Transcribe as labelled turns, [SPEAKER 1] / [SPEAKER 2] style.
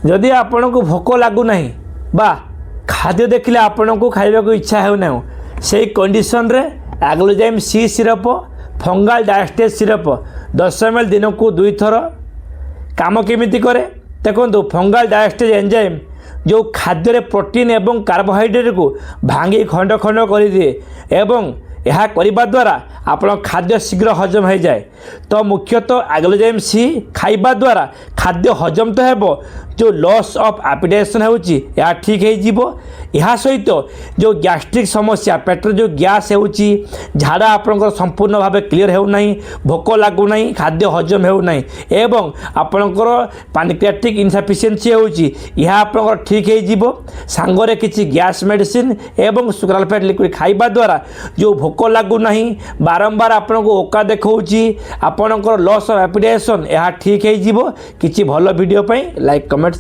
[SPEAKER 1] जदि आपण को भोक लगुना बा खाद्य देखिले आपण को खाइबा को इच्छा होना से कंडीशन रे एग्लोजाइम सी सिरप फंगाल डायस्टेज सिरप 10 ml दिन को 2 थर काम केमिति करे देखो। फंगाल डायस्टेज एंजाइम जो खाद्य प्रोटीन एवं कार्बोहाइड्रेट को भांगी खंड खंड कर दिए एवं यह करने द्वारा आपण खाद्य शीघ्र हजम हो जाए। तो मुख्यतः एग्लोजाइम सी खाइबा द्वारा खाद्य हजम तो हेबो, जो लॉस ऑफ एपिटाइजेशन होची या ठीक है जीवो। यह सहित जो गैस्ट्रिक समस्या पेटर जो गैस होची झाड़ा आपनकर संपूर्ण भाव क्लियर हो नहीं, भोक लागु नहीं, खाद्य हजम हो नहीं एवं आपनकर पैनक्रियाटिक इनसफिशिएंसी होची यह आपनकर ठीक है जीवो। सांगरे किछि गैस मेडिसिन एवं सुक्रालोफेट लिक्विड खाइबा द्वारा जो भोक लागु नहीं, बारंबार आपनको ओका देखौची, आपनकर लॉस ऑफ एपिटाइजेशन यह ठीक है जीवो। किछि भलो वीडियो पई लाइक कमेंट